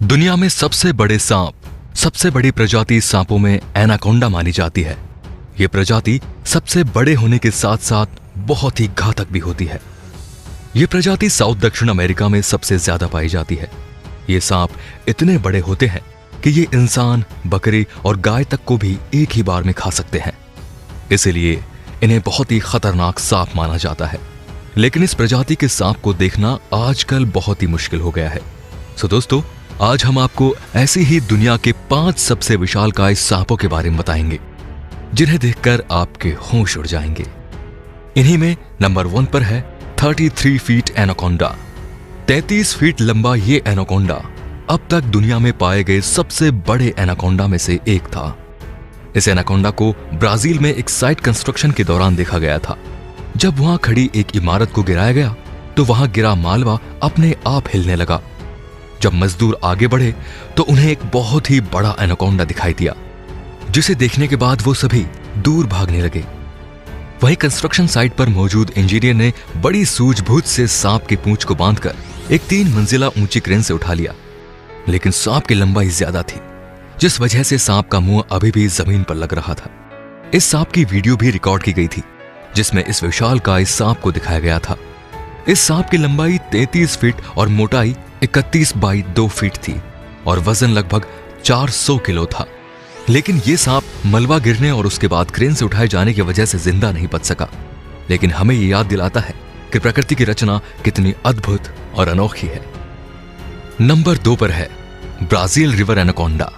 दुनिया में सबसे बड़े सांप, सबसे बड़ी प्रजाति सांपों में एनाकोंडा मानी जाती है। ये प्रजाति सबसे बड़े होने के साथ साथ बहुत ही घातक भी होती है। ये प्रजाति साउथ दक्षिण अमेरिका में सबसे ज्यादा पाई जाती है। ये सांप इतने बड़े होते हैं कि ये इंसान, बकरी और गाय तक को भी एक ही बार में खा सकते हैं। इसलिए इन्हें बहुत ही खतरनाक सांप माना जाता है। लेकिन इस प्रजाति के सांप को देखना आजकल बहुत ही मुश्किल हो गया है। सो दोस्तों, आज हम आपको ऐसी ही दुनिया के 5 सबसे विशालकाय सांपों के बारे में बताएंगे जिन्हें देखकर आपके होश उड़ जाएंगे। इन्हीं में नंबर 1 पर है 33 फीट एनाकोंडा। 33 फीट लंबा ये एनाकोंडा अब तक दुनिया में पाए गए सबसे बड़े एनाकोंडा में से एक था। इस एनाकोंडा को ब्राजील में एक साइट कंस्ट्रक्शन के दौरान देखा गया था। जब वहां खड़ी एक इमारत को गिराया गया तो वहां गिरा मालवा अपने आप हिलने लगा। जब मजदूर आगे बढ़े तो उन्हें एक बहुत ही बड़ा एनाकोंडा दिखाई दिया, जिसे देखने के बाद वो सभी दूर भागने लगे। वहीं कंस्ट्रक्शन साइट पर मौजूद इंजीनियर ने बड़ी सूझबूझ से सांप की पूंछ को बांधकर एक 3 मंजिला ऊंची क्रेन से उठा लिया। लेकिन सांप की लंबाई ज्यादा थी, जिस वजह से सांप का मुंह अभी भी जमीन पर लग रहा था। इस सांप की वीडियो भी रिकॉर्ड की गई थी, जिसमें इस विशालकाय सांप को दिखाया गया था। इस सांप की लंबाई 33 फीट और मोटाई 31 बाई 2 फीट थी और वजन लगभग 400 किलो था। लेकिन यह सांप मलबा गिरने और उसके बाद क्रेन से उठाए जाने की वजह से जिंदा नहीं बच सका। लेकिन हमें यह याद दिलाता है कि प्रकृति की रचना कितनी अद्भुत और अनोखी है। नंबर 2 पर है ब्राजील रिवर एनाकोंडा।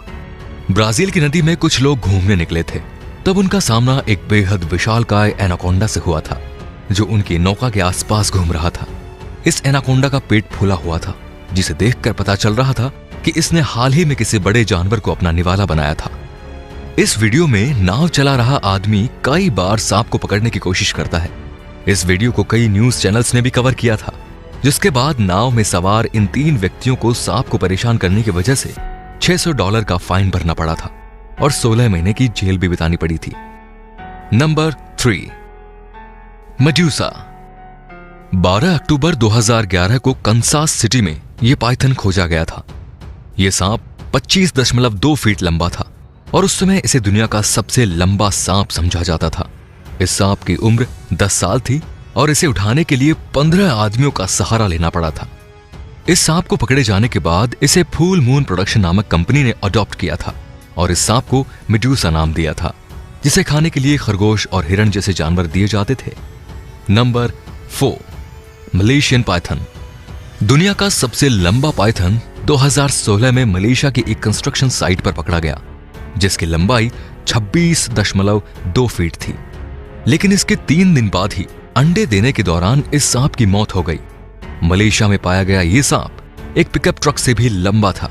ब्राजील की नदी में कुछ लोग घूमने निकले थे, तब उनका सामना एक बेहद विशालकाय एनाकोंडा से हुआ था, जो उनकी नौका के आसपास घूम रहा था। इस एनाकोंडा का पेट फूला हुआ था, जिसे देखकर पता चल रहा था कि इसने हाल ही में किसी बड़े जानवर को अपना निवाला बनाया था। इस वीडियो में नाव चला रहा आदमी कई बार सांप को पकड़ने की कोशिश करता है। इस वीडियो को कई न्यूज चैनल्स ने भी कवर किया था, जिसके बाद नाव में सवार इन 3 व्यक्तियों को सांप को परेशान करने की वजह से $600 का फाइन भरना पड़ा था और 16 महीने की जेल भी बितानी पड़ी थी। Number 3, Medusa. 12 अक्टूबर 2011 को कंसास सिटी में यह पाइथन खोजा गया था। यह सांप 25.2 फीट लंबा था और उस समय इसे दुनिया का सबसे लंबा सांप समझा जाता था। इस सांप की उम्र 10 साल थी और इसे उठाने के लिए 15 आदमियों का सहारा लेना पड़ा था। इस सांप को पकड़े जाने के बाद इसे फुल मून प्रोडक्शन नामक कंपनी ने अडॉप्ट किया था और इस सांप को मेडूसा नाम दिया था, जिसे खाने के लिए खरगोश और हिरण जैसे जानवर दिए जाते थे। Number 4, Malaysian Python. दुनिया का सबसे लंबा पाइथन 2016 में मलेशिया की एक कंस्ट्रक्शन साइट पर पकड़ा गया, जिसकी लंबाई 26.2 फीट थी। लेकिन इसके 3 दिन बाद ही अंडे देने के दौरान इस सांप की मौत हो गई। मलेशिया में पाया गया यह सांप एक पिकअप ट्रक से भी लंबा था।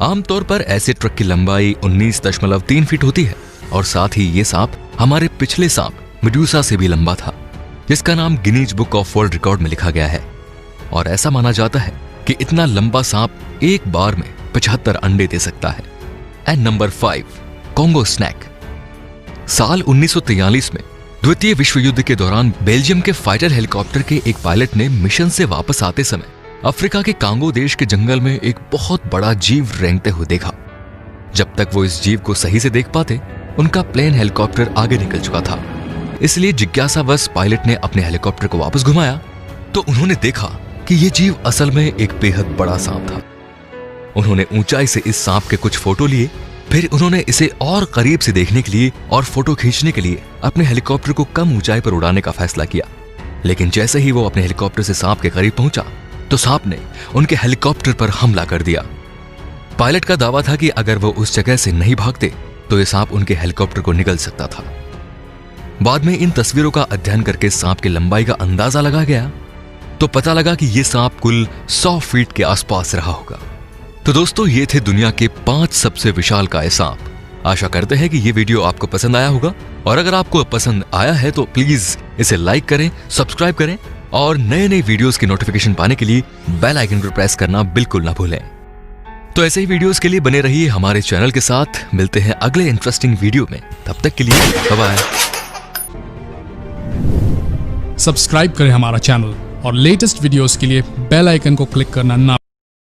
आमतौर पर ऐसे ट्रक की लंबाई 19.3 फीट होती है और साथ ही यह सांप हमारे पिछले सांप मेडूसा से भी लंबा था, जिसका नाम Guinness book of world record में लिखा गया है। और ऐसा माना जाता है कि इतना लंबा सांप एक बार में 75 अंडे दे सकता है। And number 5, Congo snake. साल 1943 में द्वितीय विश्व युद्ध के दौरान बेल्जियम के फाइटर हेलीकॉप्टर के एक पायलट ने मिशन से वापस आते समय अफ्रीका के कांगो देश के जंगल में एक बहुत बड़ा जीव रेंगते हुए देखा। जब तक वो इस जीव को सही से देख पाते, उनका प्लेन हेलीकॉप्टर आगे निकल चुका था। इसलिए जिज्ञासावश पायलट ने अपने हेलीकॉप्टर को वापस घुमाया तो उन्होंने देखा कि यह जीव असल में एक बेहद बड़ा सांप था। उन्होंने ऊंचाई से इस सांप के कुछ फोटो लिए, फिर उन्होंने इसे और करीब से देखने के लिए और फोटो खींचने के लिए अपने हेलीकॉप्टर को कम ऊंचाई पर उड़ाने का फैसला किया। लेकिन जैसे ही वो अपने हेलीकॉप्टर से सांप के करीब पहुंचा तो सांप ने उनके हेलीकॉप्टर पर हमला कर दिया। पायलट का दावा था कि अगर वो उस जगह से नहीं भागते तो यह सांप उनके हेलीकॉप्टर को निगल सकता था। बाद में इन तस्वीरों का अध्ययन करके सांप की लंबाई का अंदाजा लगा गया तो पता लगा कि यह सांप कुल 100 फीट के आसपास रहा होगा। तो दोस्तों, ये थे दुनिया के 5 सबसे विशालकाय सांप। आशा करते हैं कि ये वीडियो आपको पसंद आया होगा और अगर आपको पसंद आया है तो प्लीज इसे लाइक करें, सब्सक्राइब करें और नए नए वीडियोस की नोटिफिकेशन पाने के लिए बेल आइकन को प्रेस करना बिल्कुल ना भूलें। तो ऐसे ही वीडियोस के लिए बने रहिए हमारे चैनल के साथ। मिलते हैं अगले इंटरेस्टिंग वीडियो में, तब तक के लिए बाय बाय। सब्सक्राइब करें हमारा चैनल और लेटेस्ट वीडियोस के लिए बेल आइकन को क्लिक करना ना